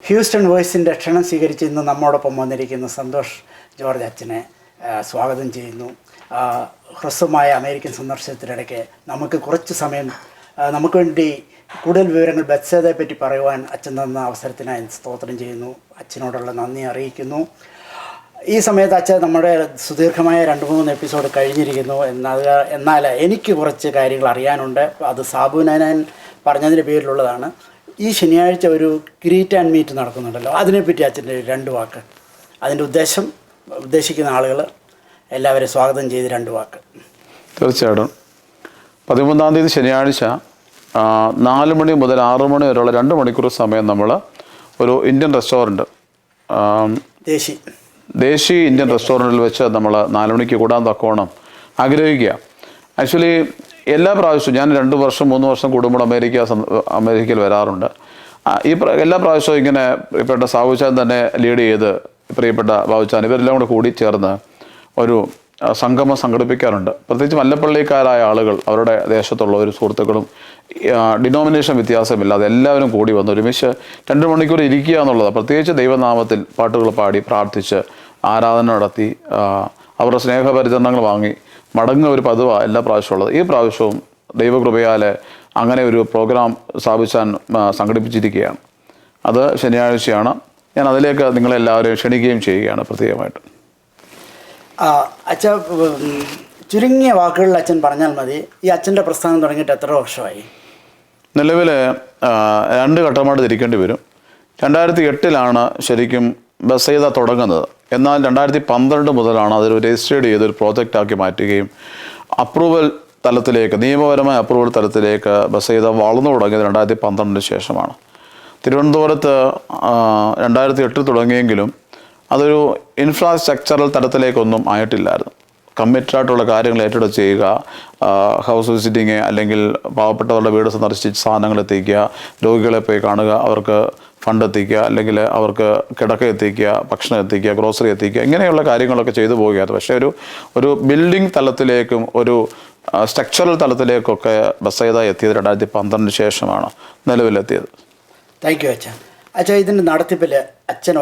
Houston വോയിസിൻ്റെ ക്ഷണം സ്വീകരിച്ച് ഇന്ന് നമ്മോടൊപ്പം വന്നിരിക്കുന്ന സന്തോഷ് ജോർജ് അച്ഛനെ സ്വാഗതം ചെയ്യുന്നു. ഹ്രസ്വമായ അമേരിക്കൻ സന്ദർശനത്തിനിടയ്ക്ക് നമുക്ക് കുറച്ച് സമയം നമുക്ക് വേണ്ടി കൂടുതൽ വിവരങ്ങൾ ബെത്സേദയെ പറ്റി പറയുവാൻ അച്ഛൻ തന്ന അവസരത്തിനായി സ്തോത്രം ചെയ്യുന്നു. അച്ഛനോടുള്ള നന്ദി അറിയിക്കുന്നു. ഈ സമയത്ത് അച്ഛൻ നമ്മുടെ സുദീർഘമായ 2-3 എപ്പിസോഡ് കഴിഞ്ഞിരിക്കുന്നു. എന്നാൽ എനിക്ക് കുറച്ച് കാര്യങ്ങൾ അറിയാനുണ്ട്. അത് സാബുനാൻ പറഞ്ഞതിൻ്റെ പേരിലുള്ളതാണ്. ഈ ശനിയാഴ്ച ഒരു ഗ്രീറ്റ് ആൻഡ് മീറ്റ് നടക്കുന്നുണ്ടല്ലോ, അതിനെപ്പറ്റി അച്ഛൻ്റെ 2 വാക്ക്, അതിൻ്റെ ഉദ്ദേശിക്കുന്ന ആളുകൾ എല്ലാവരെയും സ്വാഗതം ചെയ്ത് 2 വാക്ക്. തീർച്ചയായിട്ടും 13-ാം തീയതി ശനിയാഴ്ച 4 മണി മുതൽ 6 മണി വരെയുള്ള 2 മണിക്കൂർ സമയം നമ്മൾ ഒരു ഇന്ത്യൻ റെസ്റ്റോറൻറ്റ്, ദേശി ഇന്ത്യൻ റെസ്റ്റോറൻറ്റിൽ വെച്ച് നമ്മൾ 4 മണിക്ക് കൂടാൻ തക്കോണം ആഗ്രഹിക്കുക. ആക്ച്വലി എല്ലാ പ്രാവശ്യവും ഞാൻ 2 വർഷം 3 വർഷം കൂടുമ്പോൾ അമേരിക്കയിൽ വരാറുണ്ട്. എല്ലാ പ്രാവശ്യവും ഇങ്ങനെ പ്രിയപ്പെട്ട സാബുച്ചാൻ തന്നെ ലീഡ് ചെയ്ത് പ്രിയപ്പെട്ട ബാബുച്ചാൻ ഇവരെല്ലാം കൂടി ചേർന്ന് ഒരു സംഗമം സംഘടിപ്പിക്കാറുണ്ട്. പ്രത്യേകിച്ച് മല്ലപ്പള്ളിക്കാരായ ആളുകൾ, അവരുടെ ദേശത്തുള്ള ഒരു സുഹൃത്തുക്കളും ഡിനോമിനേഷൻ വ്യത്യാസമില്ലാതെ എല്ലാവരും കൂടി വന്ന് ഒരുമിച്ച് 2 മണിക്കൂർ ഇരിക്കുക എന്നുള്ളത്, പ്രത്യേകിച്ച് ദൈവനാമത്തിൽ പാട്ടുകൾ പാടി പ്രാർത്ഥിച്ച് ആരാധന നടത്തി അവരുടെ സ്നേഹപരിചരണങ്ങൾ വാങ്ങി മടങ്ങുന്ന ഒരു പതിവാണ് എല്ലാ പ്രാവശ്യവും ഉള്ളത്. ഈ പ്രാവശ്യവും ദൈവകൃപയാൽ അങ്ങനെ ഒരു പ്രോഗ്രാം സ്ഥാപിച്ചാൻ സംഘടിപ്പിച്ചിരിക്കുകയാണ്. അത് ശനിയാഴ്ചയാണ്. ഞാൻ അതിലേക്ക് നിങ്ങളെല്ലാവരെയും ക്ഷണിക്കുകയും ചെയ്യുകയാണ് പ്രത്യേകമായിട്ട്. അച്ഛൻ ചുരുങ്ങിയ വാക്കുകളിൽ അച്ഛൻ പറഞ്ഞാൽ മതി. ഈ അച്ഛൻ്റെ പ്രസ്ഥാനം തുടങ്ങിയിട്ട് എത്ര വർഷമായി? നിലവിൽ 2 ഘട്ടമായിട്ട് തിരിക്കേണ്ടി വരും. 2008 ശരിക്കും ബെത്സേദ തുടങ്ങുന്നത്. എന്നാൽ 2012 മുതലാണ് അതൊരു രജിസ്റ്റേർഡ് ചെയ്തൊരു പ്രോജക്റ്റാക്കി മാറ്റുകയും അപ്രൂവൽ തലത്തിലേക്ക്, നിയമപരമായ അപ്രൂവൽ തലത്തിലേക്ക് ബെത്സേദ വളർന്നു തുടങ്ങിയത് 2012 ശേഷമാണ്. തിരുവനന്തപുരത്ത് 2008 തുടങ്ങിയെങ്കിലും അതൊരു ഇൻഫ്രാസ്ട്രക്ചറൽ തലത്തിലേക്കൊന്നും ആയിട്ടില്ലായിരുന്നു. കമ്മിറ്റഡായിട്ടുള്ള കാര്യങ്ങൾ ഏറ്റെടുത്ത് ചെയ്യുക, ഹൗസ് വിസിറ്റിങ്, അല്ലെങ്കിൽ പാവപ്പെട്ടവരുടെ വീട് സന്ദർശിച്ച് സാധനങ്ങൾ എത്തിക്കുക, രോഗികളെ പോയി കാണുക, അവർക്ക് ഫണ്ട് എത്തിക്കുക, അല്ലെങ്കിൽ അവർക്ക് കിടക്ക എത്തിക്കുക, ഭക്ഷണം എത്തിക്കുക, ഗ്രോസറി എത്തിക്കുക, ഇങ്ങനെയുള്ള കാര്യങ്ങളൊക്കെ ചെയ്തു പോവുകയാണ്. പക്ഷേ ഒരു ബിൽഡിംഗ് തലത്തിലേക്കും ഒരു സ്ട്രക്ചറൽ തലത്തിലേക്കൊക്കെ ബെത്സേദ എത്തിയത് 2012 ശേഷമാണ് നിലവിലെത്തിയത്. താങ്ക് യു അച്ഛൻ. അച്ഛൻ ഇതിൻ്റെ നടത്തിപ്പിൽ അച്ഛൻ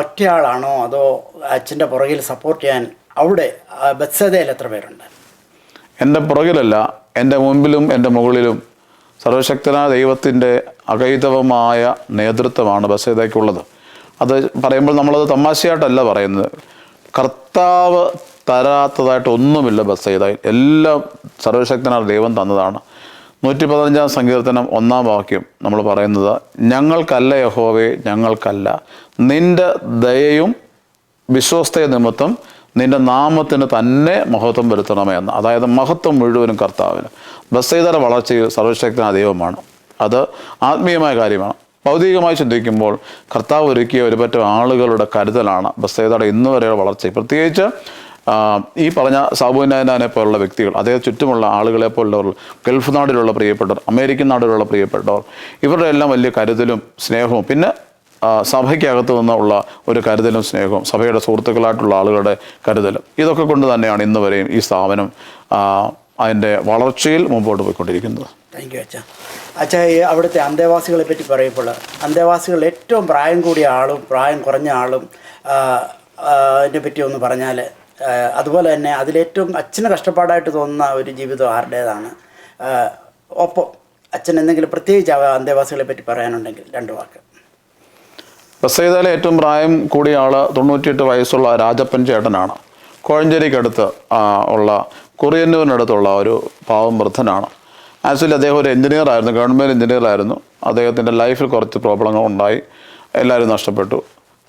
ഒറ്റയാളാണോ അതോ അച്ഛൻ്റെ പുറകിൽ സപ്പോർട്ട് ചെയ്യാൻ അവിടെ ബെത്സേദയിൽ എത്ര പേരുണ്ട്? എൻ്റെ പുറകിലല്ല, എൻ്റെ മുൻപിലും എൻ്റെ മുകളിലും സർവശക്തനായ ദൈവത്തിൻ്റെ അകൈതവമായ നേതൃത്വമാണ് ബെത്സേദയ്ക്കുള്ളത്. അത് പറയുമ്പോൾ നമ്മളത് തമാശയായിട്ടല്ല പറയുന്നത്. കർത്താവ് തരാത്തതായിട്ട് ഒന്നുമില്ല ബെത്സേദയിൽ. എല്ലാം സർവശക്തനായ ദൈവം തന്നതാണ്. 115-ാം സങ്കീർത്തനം 1-ാം വാക്യം നമ്മൾ പറയുന്നത്, ഞങ്ങൾക്കല്ല യഹോവേ, ഞങ്ങൾക്കല്ല, നിൻ്റെ ദയയും വിശ്വസ്തയ നിമിത്തം നിൻ്റെ നാമത്തിന് തന്നെ മഹത്വം വരുത്തണമേ എന്ന്. അതായത് മഹത്വം മുഴുവനും കർത്താവിന്. ബെത്സേദയുടെ വളർച്ചയിൽ സർവശക്തനായ ദൈവമാണ്. അത് ആത്മീയമായ കാര്യമാണ്. ഭൗതികമായി ചിന്തിക്കുമ്പോൾ കർത്താവ് ഒരുക്കിയ ഒരുപറ്റം ആളുകളുടെ കരുതലാണ് ബെത്സേദയുടെ ഇന്ന് വരെയുള്ള വളർച്ച. പ്രത്യേകിച്ച് ഈ പറഞ്ഞ സാബുനാനെ പോലുള്ള വ്യക്തികൾ, അദ്ദേഹം ചുറ്റുമുള്ള ആളുകളെ പോലുള്ളവർ, ഗൾഫ് നാടിലുള്ള പ്രിയപ്പെട്ടവർ, അമേരിക്കൻ നാടുകളിലുള്ള പ്രിയപ്പെട്ടവർ, ഇവരുടെ എല്ലാം വലിയ കരുതലും സ്നേഹവും, പിന്നെ സഭയ്ക്കകത്തു നിന്നുള്ള ഒരു കരുതലും സ്നേഹവും, സഭയുടെ സുഹൃത്തുക്കളായിട്ടുള്ള ആളുകളുടെ കരുതലും, ഇതൊക്കെ കൊണ്ട് തന്നെയാണ് ഇന്ന് വരെയും ഈ സ്ഥാപനം അതിൻ്റെ വളർച്ചയിൽ മുമ്പോട്ട് പോയിക്കൊണ്ടിരിക്കുന്നത്. താങ്ക് യു അച്ഛാ. അച്ഛാ, ഈ അവിടുത്തെ അന്തേവാസികളെ പറ്റി പറയുമ്പോൾ അന്തേവാസികൾ ഏറ്റവും പ്രായം കൂടിയ ആളും പ്രായം കുറഞ്ഞ ആളും അതിനെ പറ്റി ഒന്ന് പറഞ്ഞാൽ, അതുപോലെ തന്നെ അതിലേറ്റവും അച്ഛന് കഷ്ടപ്പാടായിട്ട് തോന്നുന്ന ഒരു ജീവിതം ആരുടേതാണ്? ഒപ്പം അച്ഛൻ എന്തെങ്കിലും പ്രത്യേകിച്ച് അന്തേവാസികളെ പറ്റി പറയാനുണ്ടെങ്കിൽ 2 വാക്ക്. ബെത്സേദയിലെ ഏറ്റവും പ്രായം കൂടിയ ആൾ 98 വയസ്സുള്ള രാജപ്പൻ ചേട്ടനാണ്. കോഴഞ്ചേരിക്കടുത്ത് ഉള്ള കുറിയന്നൂരിനടുത്തുള്ള ഒരു പാവം വൃദ്ധനാണ്. ആക്ച്വലി അദ്ദേഹം ഒരു എഞ്ചിനീയറായിരുന്നു, ഗവൺമെൻറ് എഞ്ചിനീയറായിരുന്നു. അദ്ദേഹത്തിൻ്റെ ലൈഫിൽ കുറച്ച് പ്രോബ്ലങ്ങൾ ഉണ്ടായി, എല്ലാവരും നഷ്ടപ്പെട്ടു.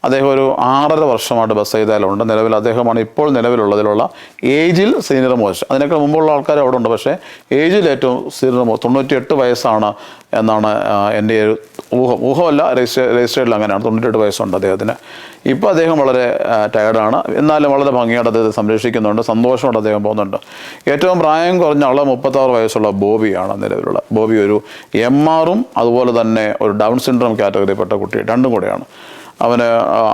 അദ്ദേഹം ഒരു 6.5 വർഷമായിട്ട് ബെത്സേദയിലുണ്ട്. നിലവിൽ അദ്ദേഹമാണ് ഇപ്പോൾ നിലവിലുള്ളതിലുള്ള ഏജിൽ സീനിയർ മോസ്റ്റ്. അതിനൊക്കെ മുമ്പുള്ള ആൾക്കാർ അവിടെ ഉണ്ട്, പക്ഷേ ഏജിൽ ഏറ്റവും സീനിയർ മോസ്റ്റ് 98 വയസ്സാണ് എന്നാണ് എൻ്റെ ഒരു ഊഹമല്ല, രജിസ്റ്റേർഡിൽ അങ്ങനെയാണ്. 98 വയസ്സുണ്ട് അദ്ദേഹത്തിന്. ഇപ്പോൾ അദ്ദേഹം വളരെ ടയർഡാണ്, എന്നാലും വളരെ ഭംഗിയായിട്ട് അദ്ദേഹത്തെ സംരക്ഷിക്കുന്നുണ്ട്, സന്തോഷമായിട്ട് അദ്ദേഹം പോകുന്നുണ്ട്. ഏറ്റവും പ്രായം കുറഞ്ഞ ആൾ 36 വയസ്സുള്ള ബോബിയാണ് നിലവിലുള്ള. ബോബി ഒരു MRും അതുപോലെ തന്നെ ഒരു ഡൗൺ സിൻഡ്രോം കാറ്റഗറിയിൽപ്പെട്ട കുട്ടി, 2ഉം കൂടെയാണ്. അവന്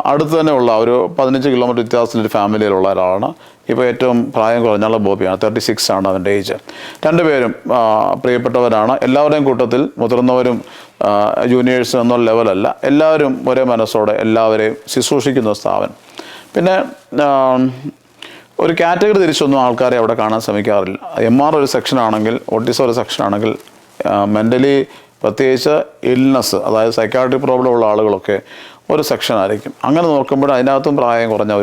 അടുത്ത് തന്നെ ഉള്ള ഒരു 15 കിലോമീറ്റർ വ്യത്യാസത്തിലൊരു ഫാമിലിയിലുള്ള ഒരാളാണ്. ഇപ്പോൾ ഏറ്റവും പ്രായം കുറഞ്ഞുള്ള ബോബിയാണ്, 36 ആണ് അവൻ്റെ ഏജ്. രണ്ടുപേരും പ്രിയപ്പെട്ടവരാണ്. എല്ലാവരുടെയും കൂട്ടത്തിൽ മുതിർന്നവരും ജൂനിയേഴ്സ് എന്നുള്ള ലെവലല്ല, എല്ലാവരും ഒരേ മനസ്സോടെ എല്ലാവരെയും ശുശ്രൂഷിക്കുന്ന സ്ഥാപനം. പിന്നെ ഒരു കാറ്റഗറി തിരിച്ചൊന്നും ആൾക്കാരെ അവിടെ കാണാൻ ശ്രമിക്കാറില്ല. MR ഒരു സെക്ഷനാണെങ്കിൽ, ഓട്ടിസം ഒരു സെക്ഷനാണെങ്കിൽ, മെൻ്റലി പ്രത്യേകിച്ച് ഇൽനെസ്, അതായത് സൈക്കാട്രിക് പ്രോബ്ലം ഉള്ള ആളുകളൊക്കെ ഒരു സെക്ഷനായിരിക്കും. അങ്ങനെ നോക്കുമ്പോൾ അതിനകത്തും പ്രായം കുറഞ്ഞ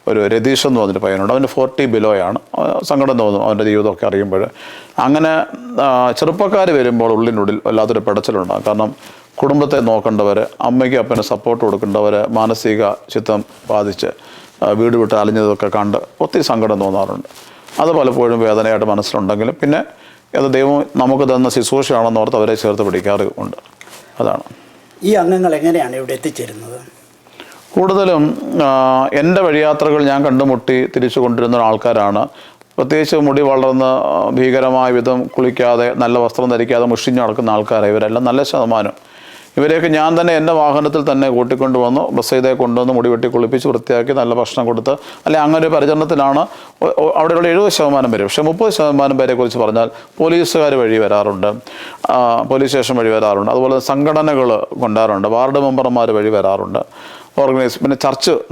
ഒരു രതീഷ് എന്ന് പറഞ്ഞൊരു പയ്യനുണ്ട്. അവന് 40 ബിലോയാണ്. സങ്കടം തോന്നും അവൻ്റെ ജീവിതമൊക്കെ അറിയുമ്പോൾ. അങ്ങനെ ചെറുപ്പക്കാർ വരുമ്പോൾ ഉള്ളിനുള്ളിൽ വല്ലാത്തൊരു പെടച്ചിലുണ്ടാകും. കാരണം കുടുംബത്തെ നോക്കേണ്ടവർ, അമ്മയ്ക്ക് അപ്പന് സപ്പോർട്ട് കൊടുക്കേണ്ടവർ, മാനസിക ചിത്തം ബാധിച്ച് വീട് വിട്ട് അലിഞ്ഞതൊക്കെ കണ്ട് ഒത്തിരി സങ്കടം തോന്നാറുണ്ട്. അത് പലപ്പോഴും വേദനയായിട്ട് മനസ്സിലുണ്ടെങ്കിലും പിന്നെ അത് ദൈവം നമുക്ക് തന്ന ശുശ്രൂഷയാണെന്ന് ഓർത്ത് അവരെ ചേർത്ത് പിടിക്കാറുണ്ട്. അതാണ്. ഈ അംഗങ്ങൾ എങ്ങനെയാണ് ഇവിടെ എത്തിച്ചേരുന്നത്? കൂടുതലും എൻ്റെ വഴിയാത്രകൾ ഞാൻ കണ്ടുമുട്ടി തിരിച്ചു കൊണ്ടിരുന്ന ആൾക്കാരാണ്. പ്രത്യേകിച്ച് മുടി വളർന്ന് ഭീകരമായ വിധം കുളിക്കാതെ, നല്ല വസ്ത്രം ധരിക്കാതെ മുഷിഞ്ഞ് നടക്കുന്ന ആൾക്കാരാണ് ഇവരെല്ലാം. നല്ല ശതമാനം ഇവരെയൊക്കെ ഞാൻ തന്നെ എൻ്റെ വാഹനത്തിൽ തന്നെ കൂട്ടിക്കൊണ്ട് വന്ന് ബസ്സേതേ കൊണ്ടുവന്ന് മുടി വെട്ടി കുളിപ്പിച്ച് വൃത്തിയാക്കി നല്ല ഭക്ഷണം കൊടുത്ത്, അല്ലെങ്കിൽ അങ്ങനെ ഒരു പരിചരണത്തിലാണ് അവിടെയുള്ള 70% പേര്. പക്ഷേ 30% പേരെ കുറിച്ച് പറഞ്ഞാൽ പോലീസുകാർ വഴി വരാറുണ്ട്, പോലീസ് സ്റ്റേഷൻ വഴി വരാറുണ്ട്, അതുപോലെ സംഘടനകൾ കൊണ്ടുവരാറുണ്ട്, വാർഡ് മെമ്പർമാർ വഴി വരാറുണ്ട്, പിന്നെ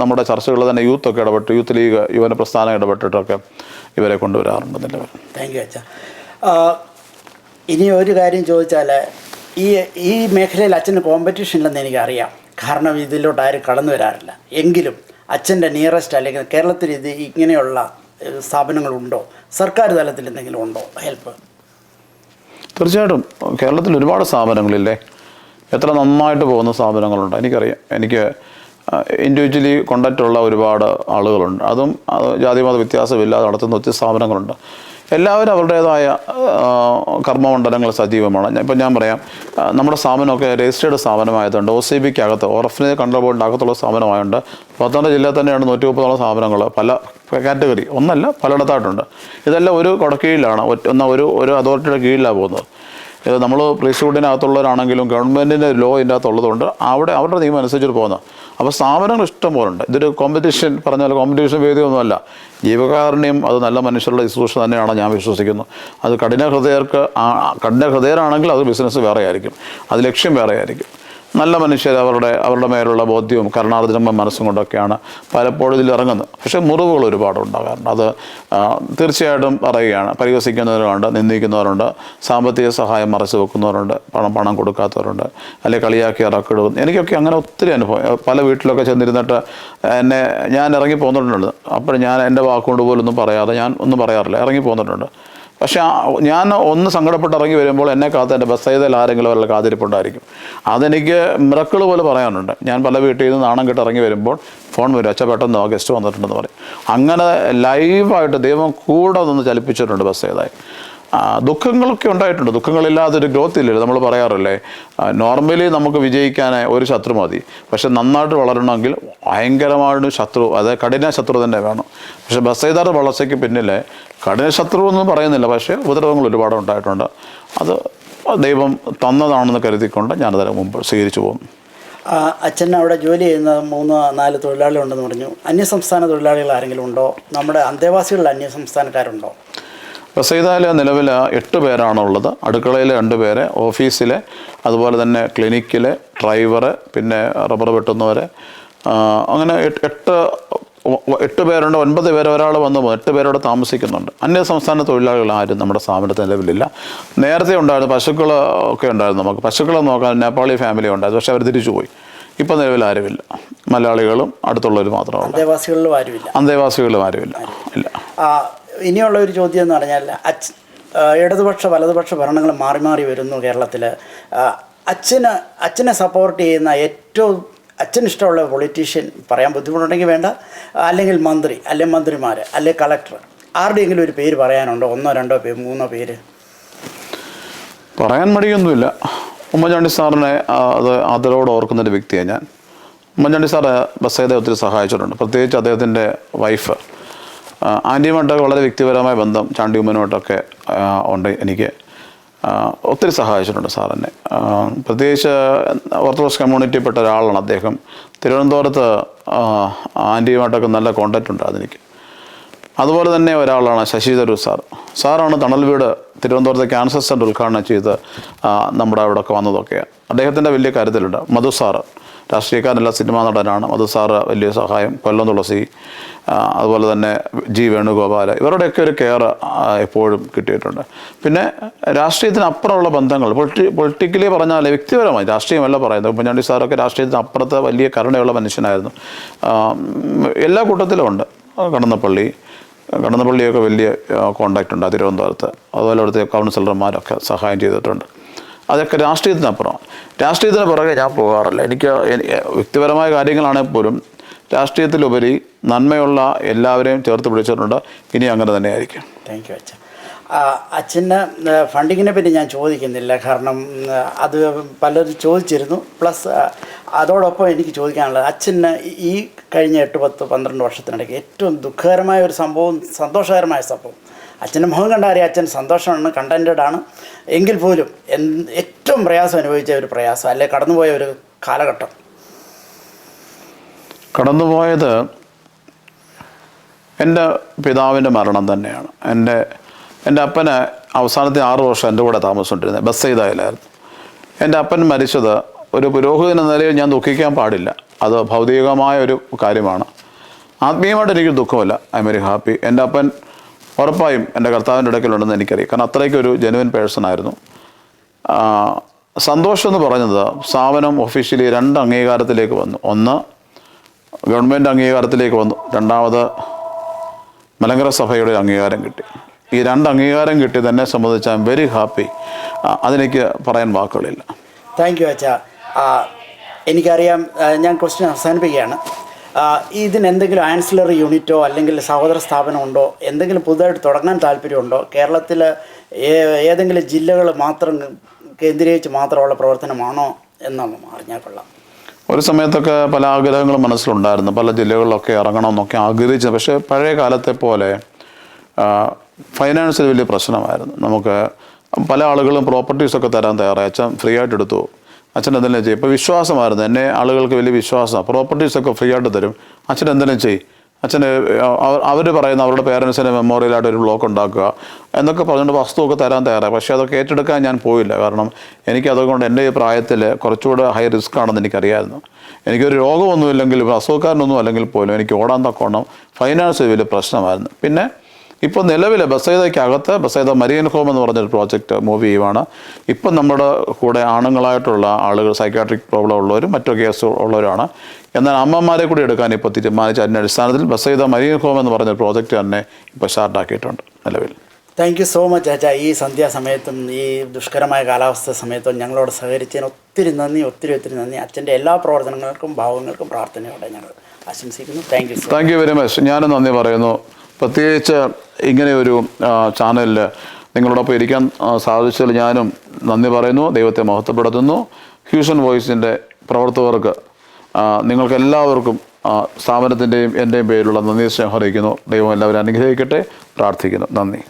നമ്മുടെ ചർച്ചുകളിൽ തന്നെ യൂത്തൊക്കെ ഇടപെട്ട്, യൂത്ത് ലീഗ്, യുവന പ്രസ്ഥാനം ഇടപെട്ടിട്ടൊക്കെ ഇവരെ കൊണ്ടുവരാറുണ്ട്. താങ്ക് യു അച്ഛാ. ഇനി ഒരു കാര്യം ചോദിച്ചാൽ, ഈ മേഖലയിൽ അച്ഛന് കോമ്പറ്റീഷൻ ഇല്ലെന്ന് എനിക്കറിയാം. കാരണം ഇതിലോട്ട് ആരും കടന്നു വരാറില്ല. എങ്കിലും അച്ഛൻ്റെ നിയറസ്റ്റ് അല്ലെങ്കിൽ കേരളത്തിൽ ഇങ്ങനെയുള്ള സ്ഥാപനങ്ങളുണ്ടോ? സർക്കാർ തലത്തിൽ എന്തെങ്കിലും ഉണ്ടോ ഹെൽപ്പ്? തീർച്ചയായിട്ടും കേരളത്തിൽ ഒരുപാട് സ്ഥാപനങ്ങളില്ലേ, എത്ര നന്നായിട്ട് പോകുന്ന സ്ഥാപനങ്ങളുണ്ട്. എനിക്കറിയാം. എനിക്ക് ഇൻഡിവിജ്വലി കോണ്ടാക്റ്റുള്ള ഒരുപാട് ആളുകളുണ്ട്. അതും ജാതിമത വ്യത്യാസമില്ലാതെ നടത്തുന്ന ഒത്തിരി സ്ഥാപനങ്ങളുണ്ട്. എല്ലാവരും അവരുടേതായ കർമ്മമണ്ഡലങ്ങൾ സജീവമാണ്. ഇപ്പം ഞാൻ പറയാം, നമ്മുടെ സ്ഥാപനമൊക്കെ രജിസ്റ്റേർഡ് സ്ഥാപനമായതുകൊണ്ട് OCBക്ക് അകത്ത്, ഓർഫനേജ് കൺട്രോൾ ബോർഡിൻ്റെ അകത്തുള്ള സ്ഥാപനമായതുകൊണ്ട് പത്തനംതിട്ട ജില്ലയിൽ തന്നെയാണ് 130ഓളം സ്ഥാപനങ്ങൾ പല കാറ്റഗറി, ഒന്നല്ല പലയിടത്തായിട്ടുണ്ട്. ഇതെല്ലാം ഒരു കൊടക്കീഴിലാണ്, ഒരു അതോറിറ്റിയുടെ കീഴിലാണ് പോകുന്നത്. ഇത് നമ്മൾ പ്രീസ്റ്റ്ഹുഡിനകത്തുള്ളവരാണെങ്കിലും ഗവൺമെൻറ്റിൻ്റെ ലോ ഇതിൻ്റെ അകത്തുള്ളതുകൊണ്ട് അവരുടെ നിയമം അനുസരിച്ചിട്ട് പോകുന്നത്. അപ്പോൾ സ്ഥാപനങ്ങൾ ഇഷ്ടം പോലെ ഉണ്ട്. ഇതൊരു കോമ്പറ്റീഷൻ പറഞ്ഞാൽ കോമ്പറ്റീഷൻ വേദിയൊന്നുമല്ല. ജീവകാരുണ്യം അത് നല്ല മനുഷ്യരുടെ ശുശ്രൂഷ തന്നെയാണ് ഞാൻ വിശ്വസിക്കുന്നു. അത് കഠിന ഹൃദയരാണെങ്കിൽ അത് ബിസിനസ് വേറെ ആയിരിക്കും, അത് ലക്ഷ്യം വേറെ ആയിരിക്കും. നല്ല മനുഷ്യർ അവരുടെ മേലുള്ള ബോധ്യവും കരുണാർദ്രമായ മനസ്സും കൊണ്ടൊക്കെയാണ് പലപ്പോഴും ഇതിൽ ഇറങ്ങുന്നത്. പക്ഷേ മുറിവുകൾ ഒരുപാട് ഉണ്ടാകാറുണ്ട്. അത് തീർച്ചയായിട്ടും പറയുകയാണ്. പരിഹസിക്കുന്നവരുണ്ട്, നിന്ദിക്കുന്നവരുണ്ട്, സാമ്പത്തിക സഹായം മറച്ചു വെക്കുന്നവരുണ്ട്, പണം കൊടുക്കാത്തവരുണ്ട്, അല്ലെങ്കിൽ കളിയാക്കി ഇറക്കിടും. എനിക്കൊക്കെ അങ്ങനെ ഒത്തിരി അനുഭവം. പല വീട്ടിലൊക്കെ ചെന്നിരുന്നിട്ട് ഞാൻ ഇറങ്ങി പോന്നിട്ടുണ്ട്. അപ്പോൾ ഞാൻ എൻ്റെ വാക്കുകൊണ്ട് പോലും ഒന്നും പറയാറില്ല, ഇറങ്ങി പോന്നിട്ടുണ്ട്. പക്ഷേ ഞാൻ ഒന്ന് സങ്കടപ്പെട്ട് ഇറങ്ങി വരുമ്പോൾ എന്നെ കാത്ത് എൻ്റെ ബസ്സേതയിൽ ആരെങ്കിലും അവരുടെ കാത്തിരിപ്പുണ്ടായിരിക്കും. അതെനിക്ക് മിറക്കിൾ പോലെ പറയാനുണ്ട്. ഞാൻ പല വീട്ടിൽ നിന്ന് നാണം കെട്ട് ഇറങ്ങി വരുമ്പോൾ ഫോൺ വരും, അച്ഛാ പെട്ടെന്ന് ഗസ്റ്റ് വന്നിട്ടുണ്ടെന്ന് പറയും. അങ്ങനെ ലൈവായിട്ട് ദൈവം കൂടെ നിന്ന് ചലിപ്പിച്ചിട്ടുണ്ട് ബസ്സേതായി. ദുഃഖങ്ങളൊക്കെ ഉണ്ടായിട്ടുണ്ട്. ദുഃഖങ്ങളില്ലാതൊരു ഗ്രോത്ത് ഇല്ലല്ലോ. നമ്മൾ പറയാറില്ലേ, നോർമലി നമുക്ക് വിജയിക്കാനായി ഒരു ശത്രു മതി, പക്ഷെ നന്നായിട്ട് വളരണമെങ്കിൽ ഭയങ്കരമായിട്ട് ശത്രു, അതായത് കഠിന ശത്രു തന്നെ വേണം. പക്ഷെ ബസ്സേതാരുടെ വളർച്ചയ്ക്ക് പിന്നിലെ കഠിന ശത്രു ഒന്നും പറയുന്നില്ല, പക്ഷേ ഉപദ്രവങ്ങൾ ഒരുപാട് ഉണ്ടായിട്ടുണ്ട്. അത് ദൈവം തന്നതാണെന്ന് കരുതിക്കൊണ്ട് ഞാനതിന് മുമ്പ് സ്വീകരിച്ചു പോകുന്നു. അച്ഛൻ അവിടെ ജോലി ചെയ്യുന്ന 3-4 തൊഴിലാളികളുണ്ടെന്ന് പറഞ്ഞു. അന്യസംസ്ഥാന തൊഴിലാളികൾ ആരെങ്കിലും ഉണ്ടോ? നമ്മുടെ അന്തേവാസികളിൽ അന്യസംസ്ഥാനക്കാരുണ്ടോ? ബസ്സേതയിൽ നിലവിൽ 8 പേരാണുള്ളത്. അടുക്കളയിൽ 2 പേര്, ഓഫീസിലെ, അതുപോലെ തന്നെ ക്ലിനിക്കിലെ ഡ്രൈവറ്, പിന്നെ റബ്ബർ വെട്ടുന്നവർ, അങ്ങനെ 8 പേരുണ്ട്. 9 പേര് ഒരാൾ വന്നു 8 പേരോട് താമസിക്കുന്നുണ്ട്. അന്യസംസ്ഥാന തൊഴിലാളികൾ ആരും നമ്മുടെ സ്ഥാപനത്തിൽ നിലവിലില്ല. നേരത്തെ ഉണ്ടായിരുന്നു, പശുക്കൾ ഒക്കെ ഉണ്ടായിരുന്നു. നമുക്ക് പശുക്കളെ നോക്കാൻ നേപ്പാളി ഫാമിലി ഉണ്ടായിരുന്നു, പക്ഷേ അവർ തിരിച്ചു പോയി. ഇപ്പം നിലവിൽ ആരുമില്ല. മലയാളികളും അടുത്തുള്ളവർ മാത്രമേ. അന്തേവാസികളിലും ആരുമില്ല. ഇല്ല. ഇനിയുള്ള ഒരു ചോദ്യം എന്ന് പറഞ്ഞാൽ, ഇടതുപക്ഷ വലതുപക്ഷ ഭരണങ്ങൾ മാറി മാറി വരുന്നു കേരളത്തിൽ. അച്ഛനെ സപ്പോർട്ട് ചെയ്യുന്ന ഏറ്റവും അച്ഛനിഷ്ടമുള്ള പൊളിറ്റീഷ്യൻ പറയാൻ ബുദ്ധിമുട്ടുണ്ടെങ്കിൽ വേണ്ട, അല്ലെങ്കിൽ മന്ത്രി, അല്ലെങ്കിൽ മന്ത്രിമാർ, അല്ലെങ്കിൽ കളക്ടർ, ആരുടെയെങ്കിലും ഒരു പേര് പറയാനുണ്ടോ? 1, 2, 3 പേര് പറയാൻ മടിയൊന്നുമില്ല. ഉമ്മൻചാണ്ടി സാറിനെ അതിലോട് ഓർക്കുന്നൊരു വ്യക്തിയാണ് ഞാൻ. ഉമ്മൻചാണ്ടി സാറ് ബസ്സേതെ ഒത്തിരി സഹായിച്ചിട്ടുണ്ട്. പ്രത്യേകിച്ച് അദ്ദേഹത്തിൻ്റെ വൈഫ് ആൻറ്റിയുമായിട്ടൊക്കെ വളരെ വ്യക്തിപരമായ ബന്ധം ചാണ്ടി ഉമ്മനുമായിട്ടൊക്കെ ഉണ്ട്. എനിക്ക് ഒത്തിരി സഹായിച്ചിട്ടുണ്ട് സാറിനെ. പ്രത്യേകിച്ച് ഓർത്തഡോക്സ് കമ്മ്യൂണിറ്റിയിൽപ്പെട്ട ഒരാളാണ് അദ്ദേഹം. തിരുവനന്തപുരത്ത് ആൻറ്റിയുമായിട്ടൊക്കെ നല്ല കോണ്ടാക്റ്റ് ഉണ്ട് അതെനിക്ക്. അതുപോലെ തന്നെ ഒരാളാണ് ശശി തരൂർ സാറാണ് തണൽ വീട് തിരുവനന്തപുരത്തെ ക്യാൻസർ സെൻ്റർ ഉദ്ഘാടനം ചെയ്ത് നമ്മുടെ അവിടെയൊക്കെ വന്നതൊക്കെയാണ്. അദ്ദേഹത്തിൻ്റെ വലിയ കരുതലുണ്ട്. മധു സാറ് രാഷ്ട്രീയക്കാരനല്ല, സിനിമാ നടനാണ്. മധു സാറ് വലിയ സഹായം. കൊല്ലം തുളസി, അതുപോലെ തന്നെ ജി വേണുഗോപാൽ, ഇവരുടെയൊക്കെ ഒരു കെയർ എപ്പോഴും കിട്ടിയിട്ടുണ്ട്. പിന്നെ രാഷ്ട്രീയത്തിനപ്പുറമുള്ള ബന്ധങ്ങൾ, പൊളിറ്റിക്കലി പറഞ്ഞാൽ വ്യക്തിപരമായി, രാഷ്ട്രീയമല്ല പറയുന്നത്. ഉമ്മൻചാണ്ടി സാറൊക്കെ രാഷ്ട്രീയത്തിന് അപ്പുറത്തെ വലിയ കരുണയുള്ള മനുഷ്യനായിരുന്നു. എല്ലാ കൂട്ടത്തിലും ഉണ്ട്. കടന്നപ്പള്ളിയൊക്കെ വലിയ കോണ്ടാക്റ്റ് ഉണ്ട് തിരുവനന്തപുരത്ത്. അതുപോലെ അവിടുത്തെ കൗൺസിലർമാരൊക്കെ സഹായം ചെയ്തിട്ടുണ്ട്. അതൊക്കെ രാഷ്ട്രീയത്തിനപ്പുറമാണ്. രാഷ്ട്രീയത്തിന് പുറകെ ഞാൻ പോകാറില്ല. എനിക്ക് വ്യക്തിപരമായ കാര്യങ്ങളാണെങ്കിൽ പോലും രാഷ്ട്രീയത്തിലുപരി നന്മയുള്ള എല്ലാവരെയും ചേർത്ത് പിടിച്ചിട്ടുണ്ട്. ഇനി അങ്ങനെ തന്നെ ആയിരിക്കും. താങ്ക് യു അച്ഛൻ. അച്ഛന് ഫണ്ടിങ്ങിനെ പറ്റി ഞാൻ ചോദിക്കുന്നില്ല, കാരണം അത് പലരും ചോദിച്ചിരുന്നു. പ്ലസ് അതോടൊപ്പം എനിക്ക് ചോദിക്കാനുള്ളത്, അച്ഛന് ഈ കഴിഞ്ഞ 8, 10, 12 വർഷത്തിനിടയ്ക്ക് ഏറ്റവും ദുഃഖകരമായ ഒരു സംഭവം, സന്തോഷകരമായ സംഭവം, അച്ഛൻ്റെ മുഖം കണ്ടറിയാം അച്ഛൻ സന്തോഷമാണ്, കണ്ടൻറ്റഡ് ആണ്. എങ്കിൽ പോലും ഏറ്റവും പ്രയാസം അനുഭവിച്ച ഒരു പ്രയാസം, അല്ലെ കടന്നുപോയ ഒരു കാലഘട്ടം? കടന്നുപോയത് എൻ്റെ പിതാവിൻ്റെ മരണം തന്നെയാണ്. എൻ്റെ അപ്പന് അവസാനത്തെ 6 വർഷം എൻ്റെ കൂടെ താമസിച്ചുകൊണ്ടിരുന്നത് ബസ്സെയ്തായിലായിരുന്നു. എൻ്റെ അപ്പൻ മരിച്ചത് ഒരു പുരോഹിതൻ എന്ന നിലയിൽ ഞാൻ ദുഃഖിക്കാൻ പാടില്ല. അത് ഭൗതികമായ ഒരു കാര്യമാണ്. ആത്മീയമായിട്ട് എനിക്ക് ദുഃഖമില്ല. I'm very happy. എൻ്റെ അപ്പൻ ഉറപ്പായും എൻ്റെ കർത്താവിൻ്റെ ഇടയ്ക്കലുണ്ടെന്ന് എനിക്കറിയാം. കാരണം അത്രയ്ക്കൊരു ജെനുവിൻ പേഴ്സൺ ആയിരുന്നു. സന്തോഷം എന്ന് പറഞ്ഞത് സ്ഥാപനം ഒഫീഷ്യലി 2 അംഗീകാരത്തിലേക്ക് വന്നു. ഒന്ന് ഗവൺമെൻറ് അംഗീകാരത്തിലേക്ക് വന്നു. രണ്ടാമത് മലങ്കര സഭയുടെ അംഗീകാരം കിട്ടി. ഈ 2 അംഗീകാരം കിട്ടിയത് എന്നെ സംബന്ധിച്ച് ഐ എം വെരി ഹാപ്പി. അതെനിക്ക് പറയാൻ വാക്കുകളില്ല. താങ്ക് യു അച്ഛാ. എനിക്കറിയാം, ഞാൻ ക്വസ്റ്റ്യൻ അവസാനിപ്പിക്കുകയാണ്. ഇതിനെന്തെങ്കിലും ആൻസിലറി യൂണിറ്റോ അല്ലെങ്കിൽ സഹോദര സ്ഥാപനമുണ്ടോ, എന്തെങ്കിലും പുതുതായിട്ട് തുടങ്ങാൻ താല്പര്യമുണ്ടോ? കേരളത്തിൽ ഏതെങ്കിലും ജില്ലകൾ മാത്രം കേന്ദ്രീകരിച്ച് മാത്രമുള്ള പ്രവർത്തനമാണോ എന്നൊന്ന് അറിഞ്ഞാൽ കൊള്ളാം. ഒരു സമയത്തൊക്കെ പല ആഗ്രഹങ്ങളും മനസ്സിലുണ്ടായിരുന്നു. പല ജില്ലകളിലൊക്കെ ഇറങ്ങണമെന്നൊക്കെ ആഗ്രഹിച്ചത്. പക്ഷേ പഴയ കാലത്തെ പോലെ ഫൈനാൻസിൽ വലിയ പ്രശ്നമായിരുന്നു. നമുക്ക് പല ആളുകളും പ്രോപ്പർട്ടീസൊക്കെ തരാൻ തയ്യാറായി. അച്ഛൻ ഫ്രീ ആയിട്ട് എടുത്തു, അച്ഛൻ എന്തെങ്കിലും ചെയ്യും. ഇപ്പോൾ വിശ്വാസമായിരുന്നു. എന്നെ ആളുകൾക്ക് വലിയ വിശ്വാസമാണ്. പ്രോപ്പർട്ടീസൊക്കെ ഫ്രീ ആയിട്ട് തരും, അച്ഛൻ എന്തെങ്കിലും ചെയ്യും. അച്ഛന് അവർ പറയുന്ന അവരുടെ പേരൻസിൻ്റെ മെമ്മോറിയലായിട്ട് ഒരു ബ്ലോക്ക് ഉണ്ടാക്കുക എന്നൊക്കെ പറഞ്ഞുകൊണ്ട് വസ്തുവൊക്കെ തരാൻ തയ്യാറായി. പക്ഷേ അതൊക്കെ ഏറ്റെടുക്കാൻ ഞാൻ പോയില്ല. കാരണം എനിക്കതുകൊണ്ട് എൻ്റെ ഈ പ്രായത്തിൽ കുറച്ചുകൂടെ ഹൈ റിസ്ക് ആണെന്ന് എനിക്കറിയാമായിരുന്നു. എനിക്കൊരു രോഗമൊന്നുമില്ലെങ്കിലും അസുഖക്കാരനൊന്നും അല്ലെങ്കിൽ പോലും എനിക്ക് ഓടാൻ തക്കോണം ഫൈനാൻസ് വലിയ പ്രശ്നമായിരുന്നു. പിന്നെ ഇപ്പോൾ നിലവിൽ ബസൈദയ്ക്കകത്ത് ബസൈദ മരിയൻ ഹോം എന്ന് പറഞ്ഞൊരു പ്രോജക്റ്റ് മൂവ് ചെയ്യുവാണ്. ഇപ്പം നമ്മുടെ കൂടെ ആണുങ്ങളായിട്ടുള്ള ആളുകൾ സൈക്കാട്രിക് പ്രോബ്ലം ഉള്ളവരും മറ്റു കേസ് ഉള്ളവരാണ്. എന്നാൽ അമ്മമാരെ കൂടി എടുക്കാൻ ഇപ്പോൾ തീരുമാനിച്ച അതിൻ്റെ അടിസ്ഥാനത്തിൽ ബസൈദ മരിയൻ ഹോം എന്ന് പറഞ്ഞൊരു പ്രോജക്റ്റ് തന്നെ ഇപ്പോൾ സ്റ്റാർട്ടാക്കിയിട്ടുണ്ട് നിലവിൽ. താങ്ക് യു സോ മച്ച് അച്ഛാ. ഈ സന്ധ്യാസമയത്തും ഈ ദുഷ്കരമായ കാലാവസ്ഥ സമയത്തും ഞങ്ങളോട് സഹകരിച്ചതിന് ഒത്തിരി നന്ദി. അച്ഛൻ്റെ എല്ലാ പ്രവർത്തനങ്ങൾക്കും ഭാവങ്ങൾക്കും പ്രാർത്ഥനയോടെ ഞങ്ങൾ ആശംസിക്കുന്നു. Thank you very much. ഞാനും നന്ദി പറയുന്നു. പ്രത്യേകിച്ച് ഇങ്ങനെ ഒരു ചാനലിൽ നിങ്ങളോടൊപ്പം ഇരിക്കാൻ സാധിച്ചതിൽ ഞാനും നന്ദി പറയുന്നു. ദൈവത്തെ മഹത്വപ്പെടുത്തുന്നു. ഹ്യൂഷൻ വോയിസിൻ്റെ പ്രവർത്തകർക്ക് നിങ്ങൾക്കെല്ലാവർക്കും സ്ഥാപനത്തിൻ്റെയും എൻ്റെയും പേരിലുള്ള നന്ദി സ്നേഹം അറിയിക്കുന്നു. ദൈവം എല്ലാവരും അനുഗ്രഹിക്കട്ടെ. പ്രാർത്ഥിക്കുന്നു. നന്ദി.